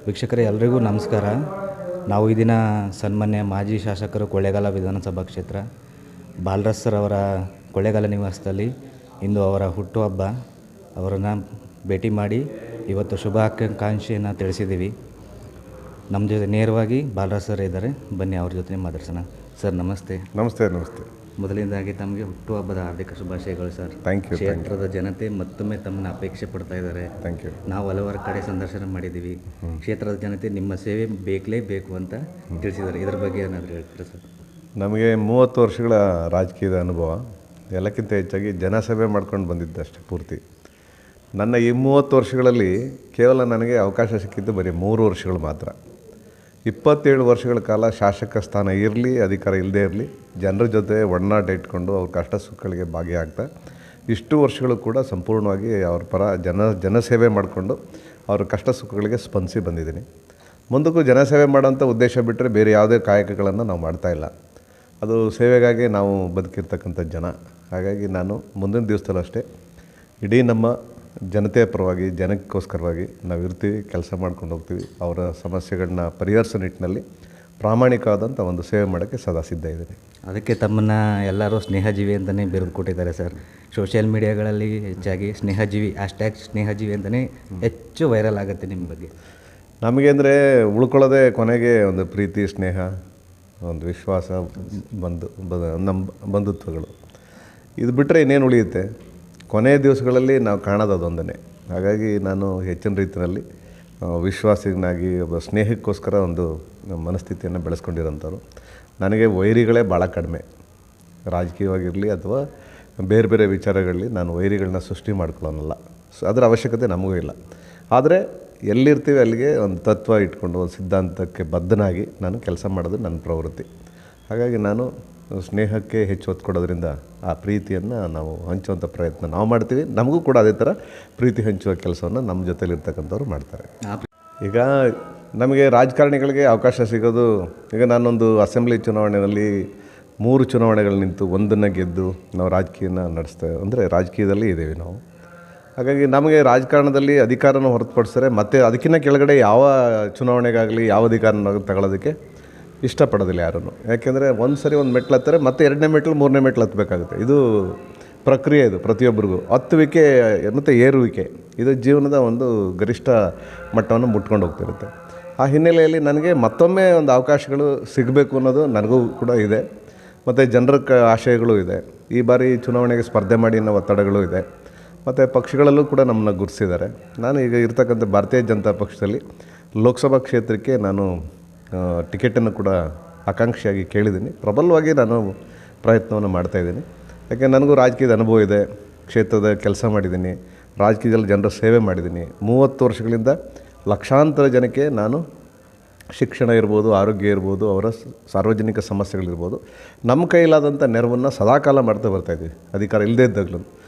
ವೀಕ್ಷಕರೇ ಎಲ್ಲರಿಗೂ ನಮಸ್ಕಾರ. ನಾವು ಈ ದಿನ ಸನ್ಮಾನ್ಯ ಮಾಜಿ ಶಾಸಕರು ಕೊಳ್ಳೇಗಾಲ ವಿಧಾನಸಭಾ ಕ್ಷೇತ್ರ ಬಾಲರಾಜ್ ಸರ್ ಅವರ ಕೊಳ್ಳೇಗಾಲ ನಿವಾಸದಲ್ಲಿ ಇಂದು ಅವರ ಹುಟ್ಟುಹಬ್ಬ. ಅವರನ್ನು ಭೇಟಿ ಮಾಡಿ ಇವತ್ತು ಶುಭಾಕಾಂಕ್ಷೆಯನ್ನು ತಿಳಿಸಿದ್ದೀವಿ. ನಮ್ಮ ಜೊತೆ ನೇರವಾಗಿ ಬಾಲರಾಜ್ ಸರ್ ಇದ್ದಾರೆ, ಬನ್ನಿ ಅವ್ರ ಜೊತೆ ಮಾತಾಡ್ಸೋಣ. ಸರ್ ನಮಸ್ತೆ. ನಮಸ್ತೆ. ಮೊದಲಿಂದಾಗಿ ತಮಗೆ ಹುಟ್ಟುಹಬ್ಬದ ಹಾರ್ದಿಕ ಶುಭಾಶಯಗಳು ಸರ್. Thank you. ಕ್ಷೇತ್ರದ ಜನತೆ ಮತ್ತೊಮ್ಮೆ ತಮ್ಮನ್ನು ಅಪೇಕ್ಷೆ ಪಡ್ತಾ ಇದ್ದಾರೆ. Thank you. ನಾವು ಹಲವಾರು ಕಡೆ ಸಂದರ್ಶನ ಮಾಡಿದ್ದೀವಿ. ಕ್ಷೇತ್ರದ ಜನತೆ ನಿಮ್ಮ ಸೇವೆ ಬೇಕಲೇಬೇಕು ಅಂತ ತಿಳಿಸಿದ್ದಾರೆ. ಇದರ ಬಗ್ಗೆ ಏನಾದರೂ ಹೇಳ್ತೀರಾ ಸರ್? ನಮಗೆ 30 ವರ್ಷಗಳ ರಾಜಕೀಯದ ಅನುಭವ, ಎಲ್ಲಕ್ಕಿಂತ ಹೆಚ್ಚಾಗಿ ಜನಸೇವೆ ಮಾಡ್ಕೊಂಡು ಬಂದಿದ್ದೆ ಅಷ್ಟೇ ಪೂರ್ತಿ. ನನ್ನ ಈ 30 ವರ್ಷಗಳಲ್ಲಿ ಕೇವಲ ನನಗೆ ಅವಕಾಶ ಸಿಕ್ಕಿದ್ದು ಬರೀ 3 ವರ್ಷಗಳು ಮಾತ್ರ. 27 ವರ್ಷಗಳ ಕಾಲ ಶಾಸಕ ಸ್ಥಾನ ಇರಲಿ ಅಧಿಕಾರ ಇಲ್ಲದೇ ಇರಲಿ ಜನರ ಜೊತೆ ಒಡನಾಟ ಇಟ್ಕೊಂಡು ಅವ್ರ ಕಷ್ಟ ಸುಖಗಳಿಗೆ ಭಾಗಿಯಾಗ್ತಾ ಇಷ್ಟು ವರ್ಷಗಳು ಕೂಡ ಸಂಪೂರ್ಣವಾಗಿ ಅವ್ರ ಪರ ಜನಸೇವೆ ಮಾಡಿಕೊಂಡು ಅವ್ರ ಕಷ್ಟ ಸುಖಗಳಿಗೆ ಸ್ಪಂದಿಸಿ ಬಂದಿದ್ದೀನಿ. ಮುಂದಕ್ಕೂ ಜನಸೇವೆ ಮಾಡೋಂಥ ಉದ್ದೇಶ ಬಿಟ್ಟರೆ ಬೇರೆ ಯಾವುದೇ ಕಾಯಕಗಳನ್ನು ನಾವು ಮಾಡ್ತಾಯಿಲ್ಲ. ಅದು ಸೇವೆಗಾಗಿ ನಾವು ಬದುಕಿರ್ತಕ್ಕಂಥ ಜನ. ಹಾಗಾಗಿ ನಾನು ಮುಂದಿನ ದಿವಸದಲ್ಲೂ ಅಷ್ಟೇ ಇಡೀ ನಮ್ಮ ಜನತೆಯ ಪರವಾಗಿ ಜನಕ್ಕೋಸ್ಕರವಾಗಿ ನಾವು ಇರ್ತೀವಿ, ಕೆಲಸ ಮಾಡ್ಕೊಂಡು ಹೋಗ್ತೀವಿ. ಅವರ ಸಮಸ್ಯೆಗಳನ್ನ ಪರಿಹರಿಸೋ ನಿಟ್ಟಿನಲ್ಲಿ ಪ್ರಾಮಾಣಿಕವಾದಂಥ ಒಂದು ಸೇವೆ ಮಾಡೋಕ್ಕೆ ಸದಾ ಸಿದ್ಧ ಇದ್ದೀನಿ. ಅದಕ್ಕೆ ತಮ್ಮನ್ನು ಎಲ್ಲರೂ ಸ್ನೇಹಜೀವಿ ಅಂತಲೇ ಬಿರುದು ಕೊಟ್ಟಿದ್ದಾರೆ ಸರ್. ಸೋಷಿಯಲ್ ಮೀಡಿಯಾಗಳಲ್ಲಿ ಹೆಚ್ಚಾಗಿ ಸ್ನೇಹಜೀವಿ #ಸ್ನೇಹಜೀವಿ ಅಂತಲೇ ಹೆಚ್ಚು ವೈರಲ್ ಆಗುತ್ತೆ ನಿಮ್ಮ ಬಗ್ಗೆ. ನಮಗೆ ಅಂದರೆ ಉಳ್ಕೊಳ್ಳೋದೇ ಕೊನೆಗೆ ಒಂದು ಪ್ರೀತಿ, ಸ್ನೇಹ, ಒಂದು ವಿಶ್ವಾಸ, ನಮ್ಮ ಬಂಧುತ್ವಗಳು. ಇದು ಬಿಟ್ಟರೆ ಇನ್ನೇನು ಉಳಿಯುತ್ತೆ? ಕೊನೆಯ ದಿವಸಗಳಲ್ಲಿ ನಾವು ಕಾಣೋದು ಅದೊಂದನೇ. ಹಾಗಾಗಿ ನಾನು ಹೆಚ್ಚಿನ ರೀತಿಯಲ್ಲಿ ವಿಶ್ವಾಸಿನಾಗಿ ಒಬ್ಬ ಸ್ನೇಹಕ್ಕೋಸ್ಕರ ಒಂದು ಮನಸ್ಥಿತಿಯನ್ನು ಬೆಳೆಸ್ಕೊಂಡಿರೋಂಥವ್ರು. ನನಗೆ ವೈರಿಗಳೇ ಭಾಳ ಕಡಿಮೆ. ರಾಜಕೀಯವಾಗಿರಲಿ ಅಥವಾ ಬೇರೆ ಬೇರೆ ವಿಚಾರಗಳಲ್ಲಿ ನಾನು ವೈರಿಗಳನ್ನ ಸೃಷ್ಟಿ ಮಾಡ್ಕೊಳ್ಳೋನಲ್ಲ. ಅದರ ಅವಶ್ಯಕತೆ ನಮಗೂ ಇಲ್ಲ. ಆದರೆ ಎಲ್ಲಿರ್ತೀವಿ ಅಲ್ಲಿಗೆ ಒಂದು ತತ್ವ ಇಟ್ಕೊಂಡು ಒಂದು ಸಿದ್ಧಾಂತಕ್ಕೆ ಬದ್ಧನಾಗಿ ನಾನು ಕೆಲಸ ಮಾಡೋದು ನನ್ನ ಪ್ರವೃತ್ತಿ. ಹಾಗಾಗಿ ನಾನು ಸ್ನೇಹಕ್ಕೆ ಹೆಚ್ಚು ಒತ್ತು ಕೊಡೋದ್ರಿಂದ ಆ ಪ್ರೀತಿಯನ್ನು ನಾವು ಹಂಚುವಂಥ ಪ್ರಯತ್ನ ನಾವು ಮಾಡ್ತೀವಿ. ನಮಗೂ ಕೂಡ ಅದೇ ಥರ ಪ್ರೀತಿ ಹಂಚುವ ಕೆಲಸವನ್ನು ನಮ್ಮ ಜೊತೆಲಿರ್ತಕ್ಕಂಥವ್ರು ಮಾಡ್ತಾರೆ. ಈಗ ನಮಗೆ ರಾಜಕಾರಣಿಗಳಿಗೆ ಅವಕಾಶ ಸಿಗೋದು, ಈಗ ನಾನೊಂದು ಅಸೆಂಬ್ಲಿ ಚುನಾವಣೆಯಲ್ಲಿ 3 ಚುನಾವಣೆಗಳು ನಿಂತು ಒಂದನ್ನು ಗೆದ್ದು ನಾವು ರಾಜಕೀಯನ ನಡೆಸ್ತೇವೆ. ಅಂದರೆ ರಾಜಕೀಯದಲ್ಲಿ ಇದ್ದೇವೆ ನಾವು. ಹಾಗಾಗಿ ನಮಗೆ ರಾಜಕಾರಣದಲ್ಲಿ ಅಧಿಕಾರನ ಹೊರತುಪಡಿಸಿದ್ರೆ ಮತ್ತೆ ಅದಕ್ಕಿಂತ ಕೆಳಗಡೆ ಯಾವ ಚುನಾವಣೆಗಾಗಲಿ ಯಾವ ಅಧಿಕಾರನ ತಗೊಳ್ಳೋದಕ್ಕೆ ಇಷ್ಟಪಡೋದಿಲ್ಲ ಯಾರೂ. ಯಾಕೆಂದರೆ ಒಂದು ಸರಿ ಒಂದು ಮೆಟ್ಲು ಹತ್ತಾರೆ, ಮತ್ತೆ 2ನೇ ಮೆಟ್ಲು 3ನೇ ಮೆಟ್ಲು ಹತ್ತಬೇಕಾಗುತ್ತೆ. ಇದು ಪ್ರಕ್ರಿಯೆ. ಇದು ಪ್ರತಿಯೊಬ್ಬರಿಗೂ ಹತ್ತುವಿಕೆ ಮತ್ತು ಏರುವಿಕೆ ಇದು ಜೀವನದ ಒಂದು ಗರಿಷ್ಠ ಮಟ್ಟವನ್ನು ಮುಟ್ಕೊಂಡು ಹೋಗ್ತಿರುತ್ತೆ. ಆ ಹಿನ್ನೆಲೆಯಲ್ಲಿ ನನಗೆ ಮತ್ತೊಮ್ಮೆ ಒಂದು ಅವಕಾಶಗಳು ಸಿಗಬೇಕು ಅನ್ನೋದು ನನಗೂ ಕೂಡ ಇದೆ. ಮತ್ತು ಜನರ ಆಶಯಗಳು ಇದೆ. ಈ ಬಾರಿ ಚುನಾವಣೆಗೆ ಸ್ಪರ್ಧೆ ಮಾಡಿ ಅನ್ನೋ ಒತ್ತಡಗಳು ಇದೆ. ಮತ್ತು ಪಕ್ಷಗಳಲ್ಲೂ ಕೂಡ ನಮ್ಮನ್ನ ಗುರುತಿಸಿದ್ದಾರೆ. ನಾನು ಈಗ ಇರ್ತಕ್ಕಂಥ ಭಾರತೀಯ ಜನತಾ ಪಕ್ಷದಲ್ಲಿ ಲೋಕಸಭಾ ಕ್ಷೇತ್ರಕ್ಕೆ ನಾನು ಟಿಕೆಟನ್ನು ಕೂಡ ಆಕಾಂಕ್ಷಿಯಾಗಿ ಕೇಳಿದ್ದೀನಿ. ಪ್ರಬಲವಾಗಿ ನಾನು ಪ್ರಯತ್ನವನ್ನು ಮಾಡ್ತಾಯಿದ್ದೀನಿ. ಯಾಕೆ ನನಗೂ ರಾಜಕೀಯದ ಅನುಭವ ಇದೆ, ಕ್ಷೇತ್ರದ ಕೆಲಸ ಮಾಡಿದ್ದೀನಿ, ರಾಜಕೀಯದಲ್ಲಿ ಜನರ ಸೇವೆ ಮಾಡಿದ್ದೀನಿ. 30 ವರ್ಷಗಳಿಂದ ಲಕ್ಷಾಂತರ ಜನಕ್ಕೆ ನಾನು ಶಿಕ್ಷಣ ಇರ್ಬೋದು, ಆರೋಗ್ಯ ಇರ್ಬೋದು, ಅವರ ಸಾರ್ವಜನಿಕ ಸಮಸ್ಯೆಗಳಿರ್ಬೋದು, ನಮ್ಮ ಕೈಲಾದಂಥ ನೆರವನ್ನು ಸದಾಕಾಲ ಮಾಡ್ತಾ ಬರ್ತಾಯಿದ್ವಿ ಅಧಿಕಾರ ಇಲ್ಲದೇ ಇದ್ದಾಗಲೂ.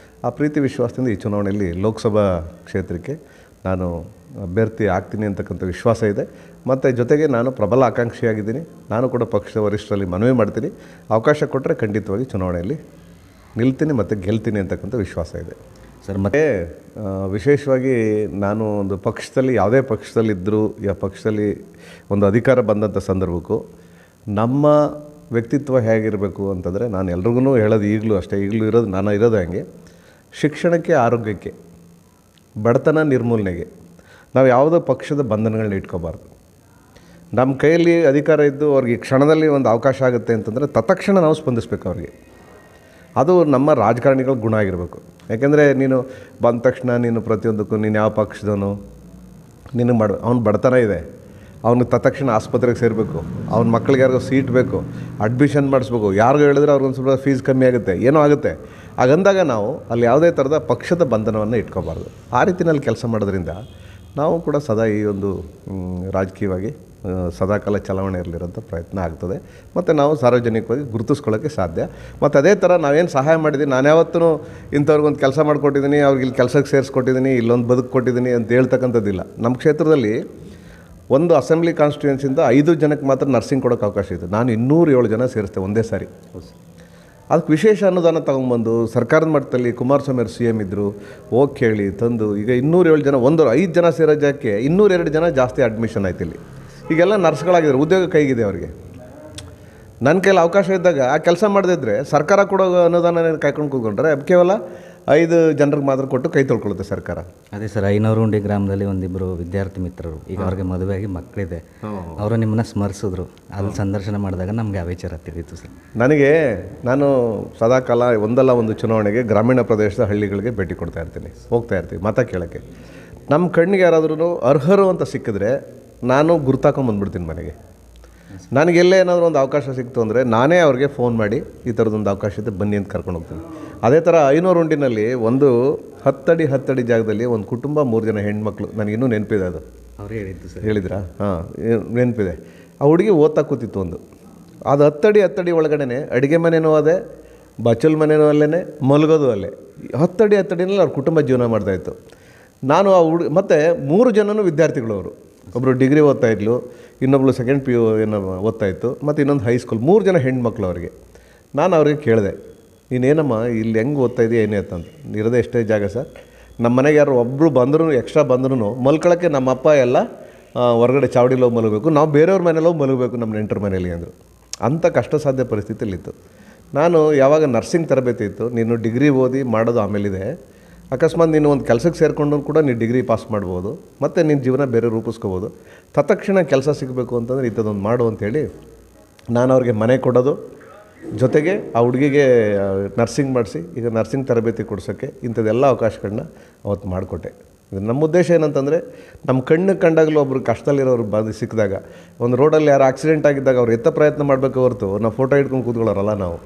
ಆ ಪ್ರೀತಿ ವಿಶ್ವಾಸದಿಂದ ಈ ಚುನಾವಣೆಯಲ್ಲಿ ಲೋಕಸಭಾ ಕ್ಷೇತ್ರಕ್ಕೆ ನಾನು ಅಭ್ಯರ್ಥಿ ಆಗ್ತೀನಿ ಅಂತಕ್ಕಂಥ ವಿಶ್ವಾಸ ಇದೆ. ಮತ್ತು ಜೊತೆಗೆ ನಾನು ಪ್ರಬಲ ಆಕಾಂಕ್ಷಿಯಾಗಿದ್ದೀನಿ. ನಾನು ಕೂಡ ಪಕ್ಷದ ವರಿಷ್ಠರಲ್ಲಿ ಮನವಿ ಮಾಡ್ತೀನಿ. ಅವಕಾಶ ಕೊಟ್ಟರೆ ಖಂಡಿತವಾಗಿ ಚುನಾವಣೆಯಲ್ಲಿ ನಿಲ್ತೀನಿ ಮತ್ತು ಗೆಲ್ತೀನಿ ಅಂತಕ್ಕಂಥ ವಿಶ್ವಾಸ ಇದೆ ಸರ್. ಮತ್ತು ವಿಶೇಷವಾಗಿ ನಾನು ಒಂದು ಪಕ್ಷದಲ್ಲಿ ಯಾವುದೇ ಪಕ್ಷದಲ್ಲಿದ್ದರೂ ಪಕ್ಷದಲ್ಲಿ ಒಂದು ಅಧಿಕಾರ ಬಂದಂಥ ಸಂದರ್ಭಕ್ಕೂ ನಮ್ಮ ವ್ಯಕ್ತಿತ್ವ ಹೇಗಿರಬೇಕು ಅಂತಂದರೆ, ನಾನು ಎಲ್ರಿಗೂ ಹೇಳೋದು ಈಗಲೂ ಅಷ್ಟೇ, ಈಗಲೂ ನಾನು ಇರೋದು ಹಂಗೆ, ಶಿಕ್ಷಣಕ್ಕೆ, ಆರೋಗ್ಯಕ್ಕೆ, ಬಡತನ ನಿರ್ಮೂಲನೆಗೆ ನಾವು ಯಾವುದೋ ಪಕ್ಷದ ಬಂಧನಗಳನ್ನ ಇಟ್ಕೋಬಾರ್ದು. ನಮ್ಮ ಕೈಯಲ್ಲಿ ಅಧಿಕಾರ ಇದ್ದು ಅವ್ರಿಗೆ ಕ್ಷಣದಲ್ಲಿ ಒಂದು ಅವಕಾಶ ಆಗುತ್ತೆ ಅಂತಂದರೆ ತತ್ಕ್ಷಣ ನಾವು ಸ್ಪಂದಿಸ್ಬೇಕು ಅವ್ರಿಗೆ. ಅದು ನಮ್ಮ ರಾಜಕಾರಣಿಗಳ ಗುಣ ಆಗಿರಬೇಕು. ಯಾಕೆಂದರೆ ನೀನು ಬಂದ ತಕ್ಷಣ ನೀನು ಪ್ರತಿಯೊಂದಕ್ಕೂ ನೀನು ಯಾವ ಪಕ್ಷದವನು ನೀನು ಅವ್ನು ಬಡತನ ಇದೆ, ಅವ್ನಿಗೆ ತತ್ಕ್ಷಣ ಆಸ್ಪತ್ರೆಗೆ ಸೇರಬೇಕು, ಅವ್ನ ಮಕ್ಕಳಿಗೆ ಯಾರಿಗೋ ಸೀಟ್ ಬೇಕು, ಅಡ್ಮಿಷನ್ ಮಾಡಿಸ್ಬೇಕು, ಯಾರಿಗೂ ಹೇಳಿದ್ರೆ ಅವ್ರಿಗೊಂದು ಸ್ವಲ್ಪ ಫೀಸ್ ಕಮ್ಮಿ ಆಗುತ್ತೆ, ಏನೋ ಆಗುತ್ತೆ. ಹಾಗಂದಾಗ ನಾವು ಅಲ್ಲಿ ಯಾವುದೇ ಥರದ ಪಕ್ಷದ ಬಂಧನವನ್ನು ಇಟ್ಕೋಬಾರ್ದು. ಆ ರೀತಿಯಲ್ಲಿ ಕೆಲಸ ಮಾಡೋದ್ರಿಂದ ನಾವು ಕೂಡ ಸದಾ ಈ ಒಂದು ರಾಜಕೀಯವಾಗಿ ಸದಾಕಾಲ ಚಲಾವಣೆಯಲ್ಲಿರೋಂಥ ಪ್ರಯತ್ನ ಆಗ್ತದೆ. ಮತ್ತು ನಾವು ಸಾರ್ವಜನಿಕವಾಗಿ ಗುರುತಿಸ್ಕೊಳ್ಳೋಕ್ಕೆ ಸಾಧ್ಯ. ಮತ್ತು ಅದೇ ಥರ ನಾವೇನು ಸಹಾಯ ಮಾಡಿದ್ದೀನಿ, ನಾನು ಯಾವತ್ತೂ ಇಂಥವ್ರಿಗೊಂದು ಕೆಲಸ ಮಾಡಿಕೊಟ್ಟಿದ್ದೀನಿ, ಅವ್ರಿಗೆ ಇಲ್ಲಿ ಕೆಲಸಕ್ಕೆ ಸೇರಿಸ್ಕೊಟ್ಟಿದ್ದೀನಿ, ಇಲ್ಲೊಂದು ಬದುಕು ಕೊಟ್ಟಿದ್ದೀನಿ ಅಂತ ಹೇಳ್ತಕ್ಕಂಥದ್ದಿಲ್ಲ. ನಮ್ಮ ಕ್ಷೇತ್ರದಲ್ಲಿ ಒಂದು ಅಸೆಂಬ್ಲಿ ಕಾನ್ಸ್ಟಿಟ್ಯೂನ್ಸಿಯಿಂದ 5 ಜನಕ್ಕೆ ಮಾತ್ರ ನರ್ಸಿಂಗ್ ಕೊಡೋಕ್ಕೆ ಅವಕಾಶ ಇದೆ. ನಾನು 207 ಜನ ಸೇರಿಸ್ತೆ ಒಂದೇ ಸಾರಿ. ಅದಕ್ಕೆ ವಿಶೇಷ ಅನುದಾನ ತೊಗೊಂಬಂದು ಸರ್ಕಾರದ ಮಟ್ಟದಲ್ಲಿ ಕುಮಾರಸ್ವಾಮಿ ಅವರು CM ಇದ್ದರು, ಹೋಗಿ ಕೇಳಿ ತಂದು ಈಗ 207 ಜನ 5 ಜನ ಸೇರೋ ಜಾಗಕ್ಕೆ 202 ಜನ ಜಾಸ್ತಿ ಅಡ್ಮಿಷನ್ ಆಯ್ತು ಇಲ್ಲಿ. ಈಗೆಲ್ಲ ನರ್ಸ್ಗಳಾಗಿದ್ದಾರೆ, ಉದ್ಯೋಗ ಕೈಗಿದೆ ಅವರಿಗೆ. ನನ್ನ ಕೈಲಿ ಅವಕಾಶ ಇದ್ದಾಗ ಆ ಕೆಲಸ ಮಾಡದಿದ್ದರೆ ಸರ್ಕಾರ ಕೊಡೋ ಅನುದಾನ ಕಾಯ್ಕೊಂಡು ಕೂತ್ಕೊಂಡ್ರೆ ಕೇವಲ 5 ಜನರಿಗೆ ಮಾತ್ರ ಕೊಟ್ಟು ಕೈ ತೊಳ್ಕೊಳ್ಳುತ್ತೆ ಸರ್ಕಾರ. ಅದೇ ಸರ್, ಐನೂರುಂಡಿ ಗ್ರಾಮದಲ್ಲಿ ಒಂದಿಬ್ಬರು ವಿದ್ಯಾರ್ಥಿ ಮಿತ್ರರು, ಈಗ ಅವ್ರಿಗೆ ಮದುವೆಯಾಗಿ ಮಕ್ಕಳಿದೆ, ಅವರು ನಿಮ್ಮನ್ನ ಸ್ಮರಿಸಿದ್ರು. ಅಲ್ಲಿ ಸಂದರ್ಶನ ಮಾಡಿದಾಗ ನಮಗೆ ಆ ವಿಚಾರ ತಿಳಿಯಿತು ಸರ್. ನಾನು ಸದಾಕಾಲ ಒಂದಲ್ಲ ಒಂದು ಚುನಾವಣೆಗೆ ಗ್ರಾಮೀಣ ಪ್ರದೇಶದ ಹಳ್ಳಿಗಳಿಗೆ ಭೇಟಿ ಕೊಡ್ತಾ ಇರ್ತೀನಿ, ಹೋಗ್ತಾ ಇರ್ತೀವಿ ಮತ ಕೇಳೋಕ್ಕೆ. ನಮ್ಮ ಕಣ್ಣಿಗೆ ಯಾರಾದ್ರೂ ಅರ್ಹರು ಅಂತ ಸಿಕ್ಕಿದ್ರೆ ನಾನು ಗುರ್ತಾಕೊಂಬಂದ್ಬಿಡ್ತೀನಿ ಮನೆಗೆ. ನನಗೆಲ್ಲೇ ಏನಾದರೂ ಒಂದು ಅವಕಾಶ ಸಿಕ್ತು ಅಂದರೆ ನಾನೇ ಅವ್ರಿಗೆ ಫೋನ್ ಮಾಡಿ ಈ ಥರದೊಂದು ಅವಕಾಶ ಇದೆ ಬನ್ನಿ ಅಂತ ಕರ್ಕೊಂಡು ಹೋಗ್ತೀನಿ. ಅದೇ ಥರ ಐನೂರುಂಡಿನಲ್ಲಿ ಒಂದು 10 ಅಡಿ ಜಾಗದಲ್ಲಿ ಒಂದು ಕುಟುಂಬ 3 ಜನ ಹೆಣ್ಮಕ್ಳು, ನನಗಿನ್ನೂ ನೆನಪಿದೆ ಅದು. ಅವ್ರು ಹೇಳಿದ್ದು ಸರ್. ಹೇಳಿದ್ರಾ? ಹಾಂ, ನೆನಪಿದೆ. ಆ ಹುಡುಗಿ ಓದ್ತಾ ಕೂತಿತ್ತು ಒಂದು. ಅದು 10 ಅಡಿ ಒಳಗಡೆ ಅಡುಗೆ ಮನೆಯೂ ಅದೇ, ಬಚ್ಚಲ್ ಮನೆಯೂ ಅಲ್ಲೇ, ಮಲಗೋದು ಅಲ್ಲೇ. 10 ಅಡಿನಲ್ಲಿ ಅವ್ರ ಕುಟುಂಬ ಜೀವನ ಮಾಡ್ತಾಯಿತ್ತು. ನಾನು ಆ ಮತ್ತು 3 ಜನನೂ ವಿದ್ಯಾರ್ಥಿಗಳು ಅವರು. ಒಬ್ಬರು ಡಿಗ್ರಿ ಓದ್ತಾಯಿದ್ಲು, ಇನ್ನೊಬ್ಳು ಸೆಕೆಂಡ್ PU ಏನೋ ಓದ್ತಾಯಿತ್ತು, ಮತ್ತು ಇನ್ನೊಂದು ಹೈಸ್ಕೂಲ್. 3 ಜನ ಹೆಣ್ಮಕ್ಳು ಅವರಿಗೆ. ನಾನು ಅವ್ರಿಗೆ ಕೇಳಿದೆ, ನೀನೇನಮ್ಮ ಇಲ್ಲಿ ಹೆಂಗೆ ಓದ್ತಾ ಇದೆಯಾ ಏನೇ ಅಂತಂದು. ಇರೋದೇ ಎಷ್ಟೇ ಜಾಗ ಸರ್, ನಮ್ಮ ಮನೆಗೆ ಯಾರು ಒಬ್ಬರು ಬಂದರೂ ಎಕ್ಸ್ಟ್ರಾ ಬಂದ್ರೂ ಮಲ್ಕೊಳ್ಳೋಕ್ಕೆ ನಮ್ಮ ಅಪ್ಪ ಎಲ್ಲ ಹೊರಗಡೆ ಚಾವಡಿಲಿ ಹೋಗಿ ಮಲಗಬೇಕು, ನಾವು ಬೇರೆಯವ್ರ ಮನೇಲಿ ಹೋಗಿ ಮಲಗಬೇಕು ನಮ್ಮ ನೆಂಟರ ಮನೇಲಿ ಅಂದರು. ಅಂಥ ಕಷ್ಟ ಸಾಧ್ಯ ಪರಿಸ್ಥಿತಿಯಲ್ಲಿತ್ತು. ನಾನು ಯಾವಾಗ ನರ್ಸಿಂಗ್ ತರಬೇತಿ ಇತ್ತು, ನೀನು ಡಿಗ್ರಿ ಓದಿ ಮಾಡೋದು ಆಮೇಲಿದೆ, ಅಕಸ್ಮಾತ್ ನೀನು ಒಂದು ಕೆಲಸಕ್ಕೆ ಸೇರಿಕೊಂಡು ಕೂಡ ನೀನು ಡಿಗ್ರಿ ಪಾಸ್ ಮಾಡ್ಬೋದು, ಮತ್ತು ನಿನ್ನ ಜೀವನ ಬೇರೆ ರೂಪಿಸ್ಕೋಬೋದು. ತತ್ಕ್ಷಣ ಕೆಲಸ ಸಿಗಬೇಕು ಅಂತಂದರೆ ಇಂಥದ್ದೊಂದು ಮಾಡು ಅಂಥೇಳಿ ನಾನು ಅವ್ರಿಗೆ ಮನೆ ಕೊಡೋದು, ಜೊತೆಗೆ ಆ ಹುಡುಗಿಗೆ ನರ್ಸಿಂಗ್ ಮಾಡಿಸಿ ಈಗ ನರ್ಸಿಂಗ್ ತರಬೇತಿ ಕೊಡ್ಸೋಕ್ಕೆ ಇಂಥದ್ದೆಲ್ಲ ಅವಕಾಶಗಳನ್ನ ಅವತ್ತು ಮಾಡಿಕೊಟ್ಟೆ. ನಮ್ಮ ಉದ್ದೇಶ ಏನಂತಂದರೆ, ನಮ್ಮ ಕಣ್ಣಿಗೆ ಕಂಡಾಗಲೂ ಒಬ್ರು ಕಷ್ಟದಲ್ಲಿರೋರು ಸಿಕ್ಕಿದಾಗ, ಒಂದು ರೋಡಲ್ಲಿ ಯಾರು ಆಕ್ಸಿಡೆಂಟ್ ಆಗಿದ್ದಾಗ ಅವ್ರು ಎತ್ತ ಪ್ರಯತ್ನ ಮಾಡಬೇಕು ಹೊರತು ನಾವು ಫೋಟೋ ಹಿಡ್ಕೊಂಡು ಕೂತ್ಕೊಳ್ಳೋರಲ್ಲ ನಾವು.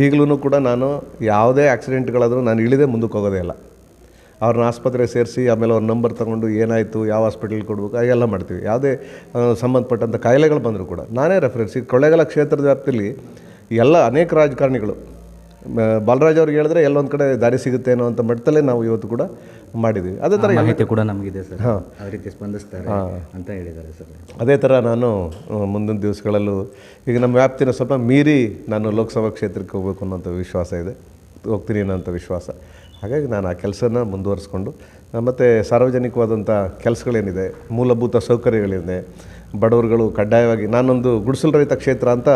ಈಗಲೂ ಕೂಡ ನಾನು ಯಾವುದೇ ಆಕ್ಸಿಡೆಂಟ್ಗಳಾದರೂ ನಾನು ಇಳಿದೇ ಮುಂದಕ್ಕೆ ಹೋಗೋದೇ ಇಲ್ಲ. ಅವ್ರನ್ನ ಆಸ್ಪತ್ರೆಗೆ ಸೇರಿಸಿ ಆಮೇಲೆ ಅವ್ರ ನಂಬರ್ ತೊಗೊಂಡು ಏನಾಯಿತು, ಯಾವ ಹಾಸ್ಪಿಟಲ್ಗೆ ಕೊಡಬೇಕು ಹಾಗೆಲ್ಲ ಮಾಡ್ತೀವಿ. ಯಾವುದೇ ಸಂಬಂಧಪಟ್ಟಂಥ ಕಾಯಿಲೆಗಳು ಬಂದರೂ ಕೂಡ ನಾನೇ ರೆಫರೆನ್ಸ್. ಈಗ ಕೊಳ್ಳೇಗಾಲ ಕ್ಷೇತ್ರದ ವ್ಯಾಪ್ತಿಯಲ್ಲಿ ಎಲ್ಲ ಅನೇಕ ರಾಜಕಾರಣಿಗಳು, ಬಾಲರಾಜ್ ಅವ್ರಿಗೆ ಹೇಳಿದ್ರೆ ಎಲ್ಲೊಂದು ಕಡೆ ದಾರಿ ಸಿಗುತ್ತೇನೋ ಅಂತ ಮಟ್ಟದಲ್ಲೇ ನಾವು ಇವತ್ತು ಕೂಡ ಮಾಡಿದ್ದೀವಿ. ಅದೇ ಥರ ಮಾಹಿತಿ ಕೂಡ ನಮಗಿದೆ ಸರ್. ಹಾಂ, ಆ ರೀತಿ ಸ್ಪಂದಿಸ್ತಾರೆ ಅಂತ ಹೇಳಿದ್ದಾರೆ ಸರ್. ಅದೇ ಥರ ನಾನು ಮುಂದಿನ ದಿವಸಗಳಲ್ಲೂ ಈಗ ನಮ್ಮ ವ್ಯಾಪ್ತಿನ ಸ್ವಲ್ಪ ಮೀರಿ ನಾನು ಲೋಕಸಭಾ ಕ್ಷೇತ್ರಕ್ಕೆ ಹೋಗಬೇಕು ಅನ್ನೋಂಥ ವಿಶ್ವಾಸ ಇದೆ, ಹೋಗ್ತೀನಿ ಅನ್ನೋಂಥ ವಿಶ್ವಾಸ. ಹಾಗಾಗಿ ನಾನು ಆ ಕೆಲಸನ ಮುಂದುವರಿಸ್ಕೊಂಡು ಮತ್ತು ಸಾರ್ವಜನಿಕವಾದಂಥ ಕೆಲಸಗಳೇನಿದೆ, ಮೂಲಭೂತ ಸೌಕರ್ಯಗಳಿದೆ, ಬಡವರುಗಳು ಕಡ್ಡಾಯವಾಗಿ ನಾನೊಂದು ಗುಡಿಸಲು ರಹಿತ ಕ್ಷೇತ್ರ ಅಂತ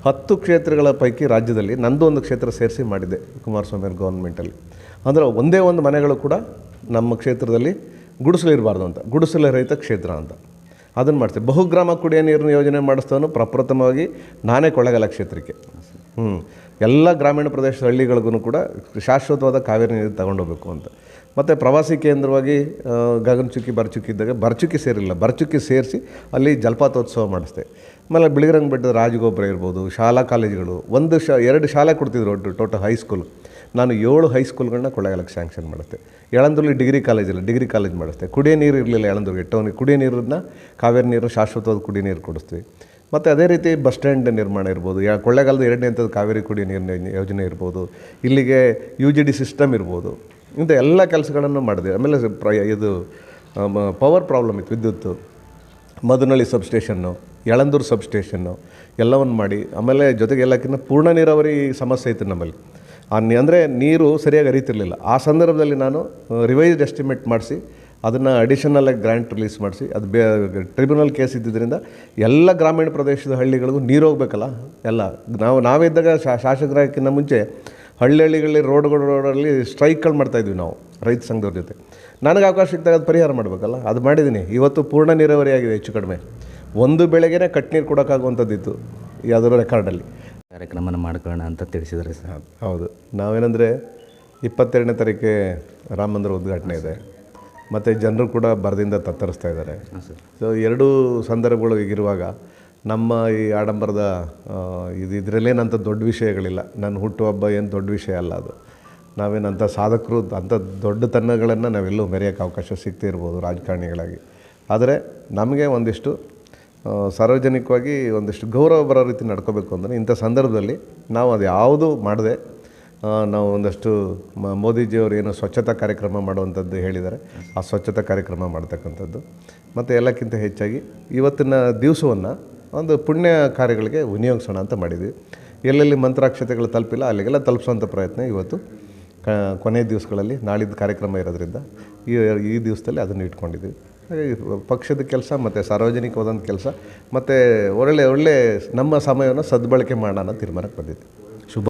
10 ಕ್ಷೇತ್ರಗಳ ಪೈಕಿ ರಾಜ್ಯದಲ್ಲಿ ನಂದು ಒಂದು ಕ್ಷೇತ್ರ ಸೇರಿಸಿ ಮಾಡಿದ್ದೆ ಕುಮಾರಸ್ವಾಮಿ ಗೌರ್ಮೆಂಟಲ್ಲಿ. ಅಂದರೆ ಒಂದೇ ಒಂದು ಮನೆಗಳು ಕೂಡ ನಮ್ಮ ಕ್ಷೇತ್ರದಲ್ಲಿ ಗುಡಿಸಲು ಇರಬಾರ್ದು ಅಂತ, ಗುಡಿಸಲು ರಹಿತ ಕ್ಷೇತ್ರ ಅಂತ ಅದನ್ನು ಮಾಡ್ತೀವಿ. ಬಹುಗ್ರಾಮ ಕುಡಿಯೋ ನೀರಿನ ಯೋಜನೆ ಮಾಡಿಸ್ತವನು ಪ್ರಪ್ರಥಮವಾಗಿ ನಾನೇ ಕೊಳ್ಳೇಗಾಲ ಕ್ಷೇತ್ರಕ್ಕೆ. ಎಲ್ಲ ಗ್ರಾಮೀಣ ಪ್ರದೇಶದ ಹಳ್ಳಿಗಳಿಗೂ ಕೂಡ ಶಾಶ್ವತವಾದ ಕಾವೇರಿ ನೀರು ತಗೊಂಡೋಗ್ಬೇಕು ಅಂತ. ಮತ್ತು ಪ್ರವಾಸಿ ಕೇಂದ್ರವಾಗಿ ಗಗನಚುಕ್ಕಿ ಬರಚುಕ್ಕಿ ಇದ್ದಾಗ ಬರಚುಕ್ಕಿ ಸೇರಿಲ್ಲ, ಬರಚುಕ್ಕಿ ಸೇರಿಸಿ ಅಲ್ಲಿ ಜಲಪಾತೋತ್ಸವ ಮಾಡಿಸ್ದೆ. ಆಮೇಲೆ ಬಿಳಿಗಿರಂಗ ಬೆಟ್ಟದ ರಾಜಗೋಪುರ ಇರ್ಬೋದು, ಶಾಲಾ ಕಾಲೇಜುಗಳು 2 ಶಾಲೆ ಕೊಡ್ತಿದ್ರು ಟೋಟಲ್ ಹೈಸ್ಕೂಲ್. ನಾನು 7 ಹೈಸ್ಕೂಲ್ಗಳನ್ನ ಕೊಳ್ಳೇಗಾಲಕ್ಕೆ ಸ್ಯಾಂಕ್ಷನ್ ಮಾಡಿಸ್ದೆ. ಯಳಂದೂರಲ್ಲಿ ಡಿಗ್ರಿ ಕಾಲೇಜ್ ಮಾಡಿಸ್ದೆ. ಕುಡಿಯೋ ನೀರು ಇರಲಿಲ್ಲ ಯಳಂದೂರಿಗೆ, ಟೌನಿಗೆ ಕುಡಿಯೋ ನೀರನ್ನ ಕಾವೇರಿ ನೀರು ಶಾಶ್ವತವಾದ ಕುಡಿಯೋ ನೀರು ಕೊಡಿಸ್ತೀವಿ. ಮತ್ತು ಅದೇ ರೀತಿ ಬಸ್ ಸ್ಟ್ಯಾಂಡ್ ನಿರ್ಮಾಣ ಇರ್ಬೋದು, ಕೊಳ್ಳೇಗಾಲದ 2ನೇ ಹಂತದ ಕಾವೇರಿ ಕುಡಿಯೋ ನೀರಿನ ಯೋಜನೆ ಇರ್ಬೋದು, ಇಲ್ಲಿಗೆ UGD ಸಿಸ್ಟಮ್ ಇರ್ಬೋದು, ಇಂಥ ಎಲ್ಲ ಕೆಲಸಗಳನ್ನು ಮಾಡಿದೆ. ಆಮೇಲೆ ಇದು ಪವರ್ ಪ್ರಾಬ್ಲಮ್ ಇತ್ತು, ವಿದ್ಯುತ್ತು, ಮದನಹಳ್ಳಿ ಸಬ್ಸ್ಟೇಷನ್ನು, ಯಳಂದೂರು ಸಬ್ಸ್ಟೇಷನ್ನು ಎಲ್ಲವನ್ನು ಮಾಡಿ, ಆಮೇಲೆ ಜೊತೆಗೆ ಎಲ್ಲಕ್ಕಿಂತ ಪೂರ್ಣ ನೀರಾವರಿ ಸಮಸ್ಯೆ ಇತ್ತು ನಮ್ಮಲ್ಲಿ. ಅಂದರೆ ನೀರು ಸರಿಯಾಗಿ ಹರಿತಿರಲಿಲ್ಲ. ಆ ಸಂದರ್ಭದಲ್ಲಿ ನಾನು ರಿವೈಸ್ಡ್ ಎಸ್ಟಿಮೇಟ್ ಮಾಡಿಸಿ ಅದನ್ನು ಅಡಿಷನಲಾಗಿ ಗ್ರ್ಯಾಂಟ್ ರಿಲೀಸ್ ಮಾಡಿಸಿ, ಅದು ಟ್ರಿಬ್ಯುನಲ್ ಕೇಸ್ ಇದ್ದಿದ್ದರಿಂದ ಎಲ್ಲ ಗ್ರಾಮೀಣ ಪ್ರದೇಶದ ಹಳ್ಳಿಗಳಿಗೂ ನೀರು ಹೋಗ್ಬೇಕಲ್ಲ ಎಲ್ಲ. ನಾವಿದ್ದಾಗ ಶಾಸಕರಾಗಿನ ಮುಂಚೆ ಹಳ್ಳಿಗಳಲ್ಲಿ ರೋಡಲ್ಲಿ ಸ್ಟ್ರೈಕ್ಗಳು ಮಾಡ್ತಾಯಿದ್ವಿ ನಾವು ರೈತ ಸಂಘದವ್ರ ಜೊತೆ. ನನಗೆ ಅವಕಾಶ ಸಿಕ್ಕಿದಾಗ ಅದು ಪರಿಹಾರ ಮಾಡಬೇಕಲ್ಲ, ಅದು ಮಾಡಿದ್ದೀನಿ. ಇವತ್ತು ಪೂರ್ಣ ನೀರಾವರಿ ಆಗಿದೆ ಹೆಚ್ಚು ಕಡಿಮೆ. ಒಂದು ಬೆಳೆಗೆ ಕಟ್ ನೀರು ಕೊಡೋಕ್ಕಾಗುವಂಥದ್ದಿತ್ತು ಯಾವುದಾದ್ರು ರೆಕಾರ್ಡಲ್ಲಿ. ಕಾರ್ಯಕ್ರಮನ ಮಾಡ್ಕೊಳ್ಳೋಣ ಅಂತ ತಿಳಿಸಿದರೆ ಸರ್. ಹೌದು, ನಾವೇನೆಂದರೆ 22ನೇ ತಾರೀಕಿಗೆ ರಾಮ ಮಂದಿರ ಉದ್ಘಾಟನೆ ಇದೆ, ಮತ್ತು ಜನರು ಕೂಡ ಬರದಿಂದ ತತ್ತರಿಸ್ತಾ ಇದ್ದಾರೆ. ಸೊ 2 ಸಂದರ್ಭಗಳು ಈಗಿರುವಾಗ ನಮ್ಮ ಈ ಆಡಂಬರದ ಇದರಲ್ಲೇನಂಥ ದೊಡ್ಡ ವಿಷಯಗಳಿಲ್ಲ. ನನ್ನ ಹುಟ್ಟುಹಬ್ಬ ಏನು ದೊಡ್ಡ ವಿಷಯ ಅಲ್ಲ ಅದು. ನಾವೇನಂಥ ಸಾಧಕರು ಅಂಥ ದೊಡ್ಡತನಗಳನ್ನು ನಾವೆಲ್ಲೂ ಮೆರೆಯೋಕ್ಕೆ ಅವಕಾಶ ಸಿಗ್ತಾ ಇರ್ಬೋದು ರಾಜಕಾರಣಿಗಳಾಗಿ. ಆದರೆ ನಮಗೆ ಒಂದಿಷ್ಟು ಸಾರ್ವಜನಿಕವಾಗಿ ಒಂದಿಷ್ಟು ಗೌರವ ಬರೋ ರೀತಿ ನಡ್ಕೋಬೇಕು ಅಂದರೆ ಇಂಥ ಸಂದರ್ಭದಲ್ಲಿ ನಾವು ಅದು ಯಾವುದೂ ಮಾಡದೆ ನಾವು ಒಂದಷ್ಟು ಮೋದಿಜಿಯವರು ಏನು ಸ್ವಚ್ಛತಾ ಕಾರ್ಯಕ್ರಮ ಮಾಡುವಂಥದ್ದು ಹೇಳಿದ್ದಾರೆ, ಆ ಸ್ವಚ್ಛತಾ ಕಾರ್ಯಕ್ರಮ ಮಾಡ್ತಕ್ಕಂಥದ್ದು. ಮತ್ತು ಎಲ್ಲಕ್ಕಿಂತ ಹೆಚ್ಚಾಗಿ ಇವತ್ತಿನ ದಿವಸವನ್ನು ಒಂದು ಪುಣ್ಯ ಕಾರ್ಯಗಳಿಗೆ ವಿನಿಯೋಗಿಸೋಣ ಅಂತ ಮಾಡಿದ್ವಿ. ಎಲ್ಲೆಲ್ಲಿ ಮಂತ್ರಾಕ್ಷತೆಗಳು ತಲುಪಿಲ್ಲ ಅಲ್ಲಿಗೆಲ್ಲ ತಲುಪಿಸೋಂಥ ಪ್ರಯತ್ನ ಇವತ್ತು ಕೊನೆಯ ದಿವಸಗಳಲ್ಲಿ ನಾಳಿದ್ದು ಕಾರ್ಯಕ್ರಮ ಇರೋದ್ರಿಂದ ಈ ದಿವಸದಲ್ಲಿ ಅದನ್ನು ಇಟ್ಕೊಂಡಿದ್ದೀವಿ. ಹಾಗಾಗಿ ಪಕ್ಷದ ಕೆಲಸ ಮತ್ತು ಸಾರ್ವಜನಿಕವಾದಂಥ ಕೆಲಸ ಮತ್ತು ಒಳ್ಳೆ ನಮ್ಮ ಸಮಯವನ್ನು ಸದ್ಬಳಕೆ ಮಾಡೋಣ ತೀರ್ಮಾನಕ್ಕೆ ಬಂದಿದ್ದೀವಿ. ಶುಭ